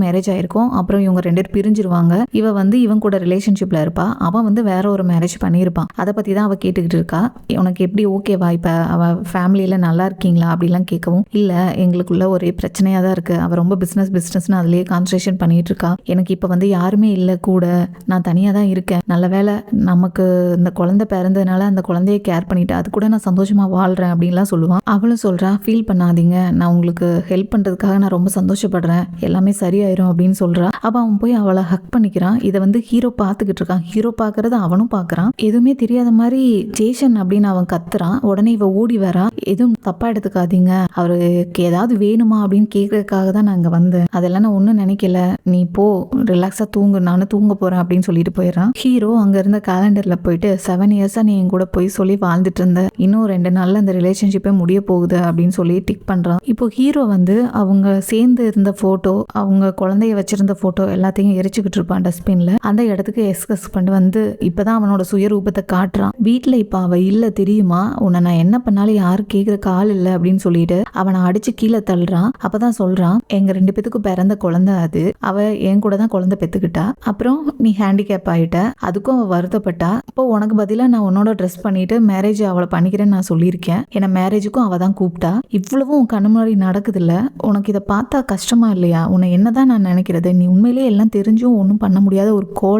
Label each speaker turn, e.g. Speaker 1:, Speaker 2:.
Speaker 1: Marriage ஆயிருக்கும். அப்புறம் இவங்க 2 பேரும் பிரிஞ்சிருவாங்க. இவ வந்து இவன் கூட ரிலேஷன்ஷிப்ல இருப்பா. அவன் வந்து வேற ஒரு மேரேஜ் பண்ணியிருப்பான். அதை பத்தி தான் அவ கேட்டுக்கிட்டு இருக்கா. உனக்கு எப்படி ஓகேவா, இப்ப அவ ஃபேமிலியில நல்லா இருக்கீங்களா அப்படிலாம் கேட்கவும், இல்ல எங்களுக்குள்ள ஒரே பிரச்சனையா தான் இருக்கு. அவ ரொம்ப பிசினஸ்னு அதுலயே கான்சன்ட்ரேஷன் பண்ணிட்டு இருக்கா. எனக்கு இப்ப வந்து யாருமே இல்ல கூட, நான் தனியா தான் இருக்கேன். நல்ல வேளை நமக்கு இந்த குழந்தை பிறந்ததுனால அந்த குழந்தைய கேர் பண்ணிட்டு அது கூட நான் சந்தோஷமா வாழ்றேன் அப்படின்லாம் சொல்லுவான். அவளும் சொல்றா, ஃபீல் பண்ணாதீங்க, நான் உங்களுக்கு ஹெல்ப் பண்றதுக்காக நான் ரொம்ப சந்தோஷப்படுறேன், எல்லாமே சரியாயிரும் அப்படின்னு சொல்றா. அப்ப அவன் போய் அவளை ஹக் பண்ணிக்கிறான். இதை வந்து ஹீரோ பார்த்துக்கிட்டு இருக்கான். ஹீரோ பார்க்கறத அவனும் பார்க்கறான். எதுவுமே தெரியாத மாதிரி ஜேசன் அப்படின்னு அவன் கத்துறான். உடனே இவ ஓடி வரா. எதுவும் தப்பா எடுத்துக்காதீங்க, அவருக்கு ஏதாவது வேணுமா அப்படின்னு கேட்கறதுக்காக தான் நாங்க வந்தேன், அதெல்லாம் நான் ஒன்றும் நினைக்கல, நீ போ ரிலாக்ஸா தூங்கு, நானும் தூங்க போறேன் அப்படின்னு சொல்லிட்டு போயிடறான். ஹீரோ அங்க இருந்த கேலண்டர்ல போயிட்டு 7 இயர்ஸா நீ என் கூட போய் சொல்லி வாழ்ந்துட்டு இருந்த, இன்னும் 2 நாள்ல அந்த ரிலேஷன்ஷிப்பே முடிய போகுது அப்படின்னு சொல்லி டிக் பண்றான். இப்போ ஹீரோ வந்து அவங்க சேர்ந்து இருந்த போட்டோ, அவங்க குழந்தைய வச்சிருந்த போட்டோ எல்லாத்தையும் எரிச்சுக்கிட்டு இருப்பான் டஸ்ட்பின்ல. அந்த இடத்துக்கு எஸ்கஸ்பண்ட் வந்து இப்பதான் அவனோட சுயரூபத்தை காட்டுறான். வீட்டுல இப்ப அவ இல்ல தெரியுமா, உன்னை நான் என்ன பண்ணாலும் யாரும் கேட்கறக்கு ஆள் இல்லை அப்படின்னு சொல்லிட்டு அவனை அடிச்சு கீழே தள்ளுறான். அப்பதான் சொல்றான், எங்க 2 பேத்துக்கும் பிறந்த குழந்தை அது, அவ என் கூட தான் குழந்தை பெத்துக்கிட்டா, அப்புறம் நீ ஹேண்டிகேப் ஆயிட்ட, அதுக்கும் அவ வருத்தப்பட்டா. இப்போ உனக்கு பதிலா நான் உன்னோட ட்ரெஸ் பண்ணிட்டு மேரேஜ் அவளை பண்ணிக்கிறேன்னு நான் சொல்லியிருக்கேன். ஏன்னா மேரேஜுக்கும் அவ தான் கூப்பிட்டா. இவ்வளவும் உன் கண்ணு முன்னாடி நடக்குது இல்ல, உனக்கு இதை பார்த்தா கஷ்டமா இல்லையா, உன்னை என்னதான் நான் நினைக்கிறது, நீ உண்மையிலேயே எல்லாம் தெரிஞ்சும் ஒன்றும் பண்ண முடியாத ஒரு கோல